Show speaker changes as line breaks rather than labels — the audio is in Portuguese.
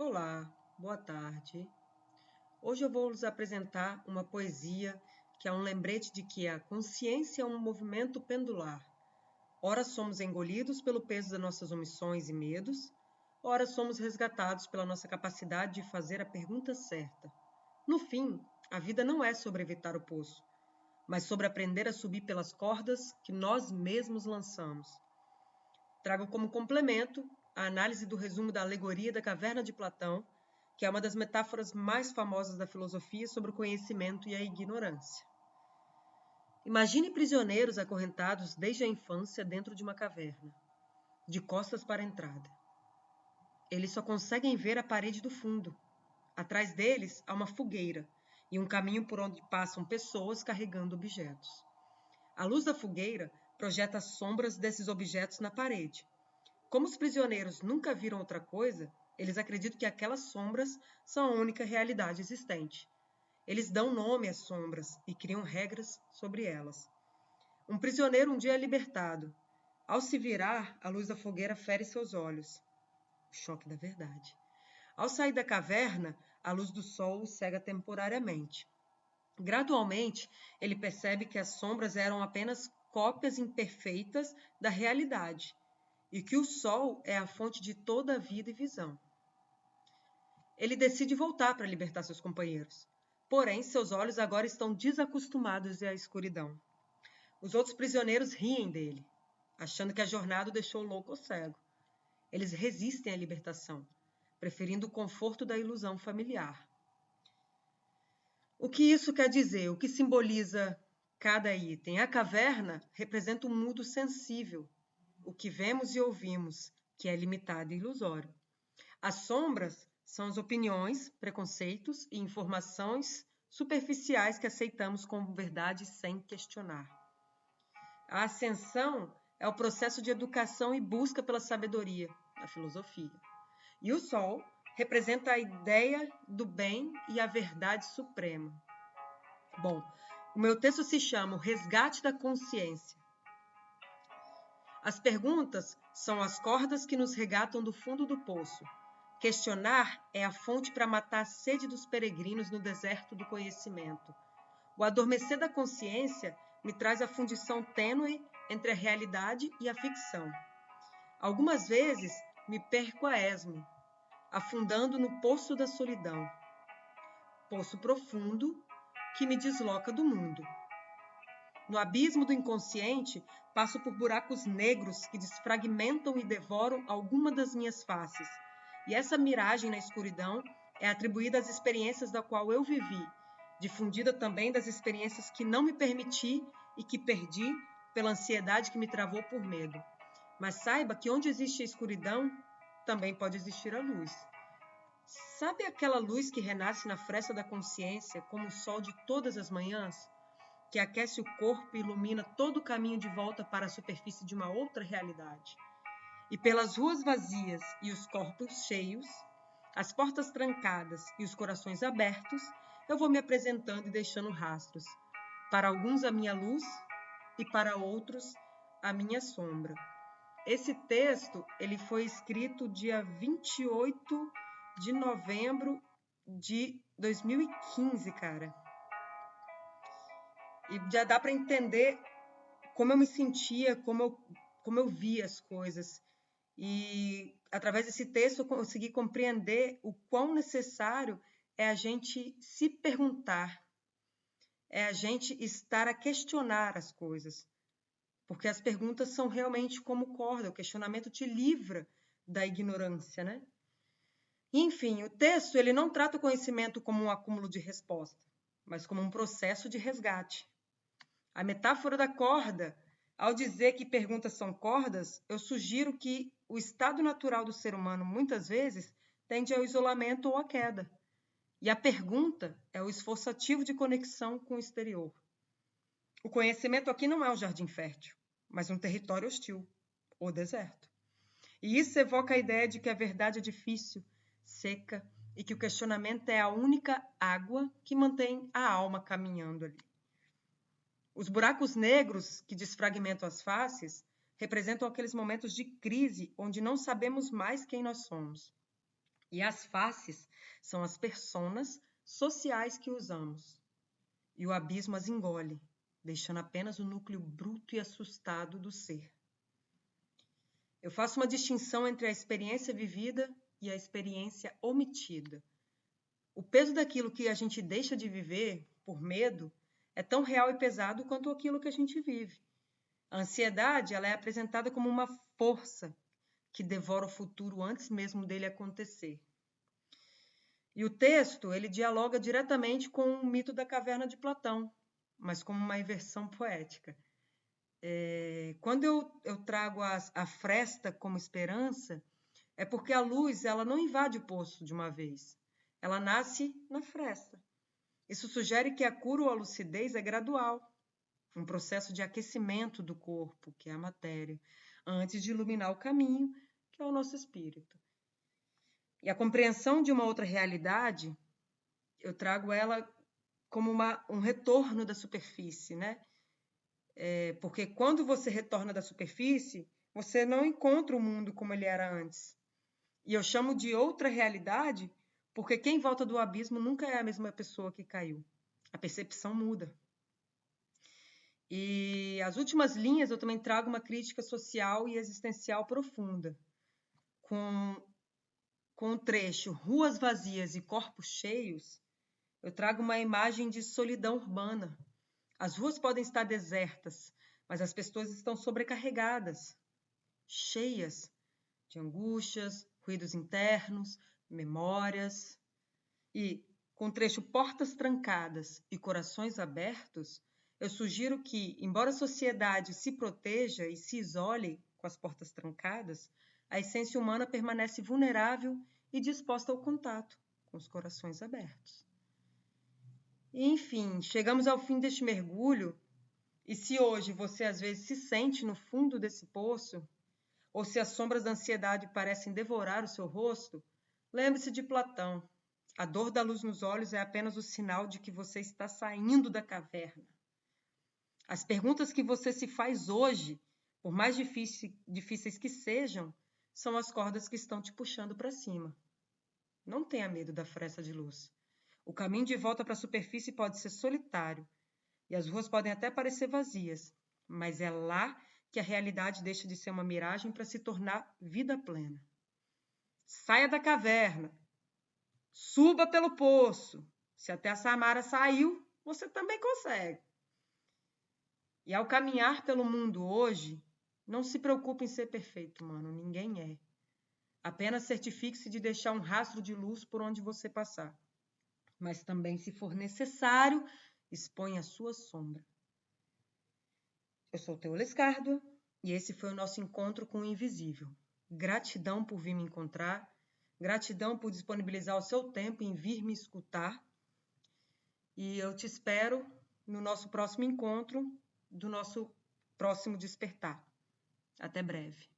Olá, boa tarde. Hoje eu vou lhes apresentar uma poesia que é um lembrete de que a consciência é um movimento pendular. Ora somos engolidos pelo peso das nossas omissões e medos, ora somos resgatados pela nossa capacidade de fazer a pergunta certa. No fim, a vida não é sobre evitar o poço, mas sobre aprender a subir pelas cordas que nós mesmos lançamos. Trago como complemento a análise do resumo da alegoria da caverna de Platão, que é uma das metáforas mais famosas da filosofia sobre o conhecimento e a ignorância. Imagine prisioneiros acorrentados desde a infância dentro de uma caverna, de costas para a entrada. Eles só conseguem ver a parede do fundo. Atrás deles há uma fogueira e um caminho por onde passam pessoas carregando objetos. A luz da fogueira projeta as sombras desses objetos na parede. Como os prisioneiros nunca viram outra coisa, eles acreditam que aquelas sombras são a única realidade existente. Eles dão nome às sombras e criam regras sobre elas. Um prisioneiro um dia é libertado. Ao se virar, a luz da fogueira fere seus olhos. O choque da verdade. Ao sair da caverna, a luz do sol o cega temporariamente. Gradualmente, ele percebe que as sombras eram apenas cópias imperfeitas da realidade e que o sol é a fonte de toda a vida e visão. Ele decide voltar para libertar seus companheiros. Porém, seus olhos agora estão desacostumados à escuridão. Os outros prisioneiros riem dele, achando que a jornada o deixou louco ou cego. Eles resistem à libertação, preferindo o conforto da ilusão familiar. O que isso quer dizer? O que simboliza cada item? A caverna representa um mundo sensível, o que vemos e ouvimos, que é limitado e ilusório. As sombras são as opiniões, preconceitos e informações superficiais que aceitamos como verdade sem questionar. A ascensão é o processo de educação e busca pela sabedoria, a filosofia. E o sol representa a ideia do bem e a verdade suprema. Bom, o meu texto se chama O Resgate da Consciência. As perguntas são as cordas que nos regatam do fundo do poço. Questionar é a fonte para matar a sede dos peregrinos no deserto do conhecimento. O adormecer da consciência me traz a fundição tênue entre a realidade e a ficção. Algumas vezes me perco a esmo, afundando no poço da solidão. Poço profundo que me desloca do mundo. No abismo do inconsciente, passo por buracos negros que desfragmentam e devoram alguma das minhas faces. E essa miragem na escuridão é atribuída às experiências da qual eu vivi, difundida também das experiências que não me permiti e que perdi pela ansiedade que me travou por medo. Mas saiba que onde existe a escuridão, também pode existir a luz. Sabe aquela luz que renasce na fresta da consciência, como o sol de todas as manhãs? Que aquece o corpo e ilumina todo o caminho de volta para a superfície de uma outra realidade. E pelas ruas vazias e os corpos cheios, as portas trancadas e os corações abertos, eu vou me apresentando e deixando rastros. Para alguns a minha luz e para outros a minha sombra. Esse texto ele foi escrito dia 28 de novembro de 2015, cara. E já dá para entender como eu me sentia, como eu via as coisas. E através desse texto eu consegui compreender o quão necessário é a gente se perguntar, é a gente estar a questionar as coisas. Porque as perguntas são realmente como corda, o questionamento te livra da ignorância, né? Enfim, o texto ele não trata o conhecimento como um acúmulo de resposta, mas como um processo de resgate. A metáfora da corda, ao dizer que perguntas são cordas, eu sugiro que o estado natural do ser humano, muitas vezes, tende ao isolamento ou à queda. E a pergunta é o esforço ativo de conexão com o exterior. O conhecimento aqui não é um jardim fértil, mas um território hostil, ou deserto. E isso evoca a ideia de que a verdade é difícil, seca, e que o questionamento é a única água que mantém a alma caminhando ali. Os buracos negros que desfragmentam as faces representam aqueles momentos de crise onde não sabemos mais quem nós somos. E as faces são as personas sociais que usamos. E o abismo as engole, deixando apenas o núcleo bruto e assustado do ser. Eu faço uma distinção entre a experiência vivida e a experiência omitida. O peso daquilo que a gente deixa de viver por medo é tão real e pesado quanto aquilo que a gente vive. A ansiedade, ela é apresentada como uma força que devora o futuro antes mesmo dele acontecer. E o texto, ele dialoga diretamente com o mito da caverna de Platão, mas como uma inversão poética. Quando eu trago a fresta como esperança, é porque a luz ela não invade o poço de uma vez. Ela nasce na fresta. Isso sugere que a cura ou a lucidez é gradual, um processo de aquecimento do corpo, que é a matéria, antes de iluminar o caminho, que é o nosso espírito. E a compreensão de uma outra realidade, eu trago ela como um retorno da superfície, né? Porque quando você retorna da superfície, você não encontra o mundo como ele era antes. E eu chamo de outra realidade porque quem volta do abismo nunca é a mesma pessoa que caiu. A percepção muda. E as últimas linhas eu também trago uma crítica social e existencial profunda, com o trecho Ruas Vazias e Corpos Cheios, eu trago uma imagem de solidão urbana. As ruas podem estar desertas, mas as pessoas estão sobrecarregadas, cheias de angústias, ruídos internos, memórias. E, com o trecho Portas Trancadas e Corações Abertos, eu sugiro que, embora a sociedade se proteja e se isole com as portas trancadas, a essência humana permanece vulnerável e disposta ao contato com os corações abertos. E, enfim, chegamos ao fim deste mergulho, e se hoje você às vezes se sente no fundo desse poço, ou se as sombras da ansiedade parecem devorar o seu rosto, lembre-se de Platão. A dor da luz nos olhos é apenas o sinal de que você está saindo da caverna. As perguntas que você se faz hoje, por mais difíceis que sejam, são as cordas que estão te puxando para cima. Não tenha medo da fresta de luz. O caminho de volta para a superfície pode ser solitário, e as ruas podem até parecer vazias, mas é lá que a realidade deixa de ser uma miragem para se tornar vida plena. Saia da caverna, suba pelo poço. Se até a Samara saiu, você também consegue. E ao caminhar pelo mundo hoje, não se preocupe em ser perfeito, mano. Ninguém é. Apenas certifique-se de deixar um rastro de luz por onde você passar. Mas também, se for necessário, exponha a sua sombra. Eu sou Teola Escárdua e esse foi o nosso encontro com o invisível. Gratidão por vir me encontrar, gratidão por disponibilizar o seu tempo em vir me escutar. E eu te espero no nosso próximo encontro, do nosso próximo despertar. Até breve.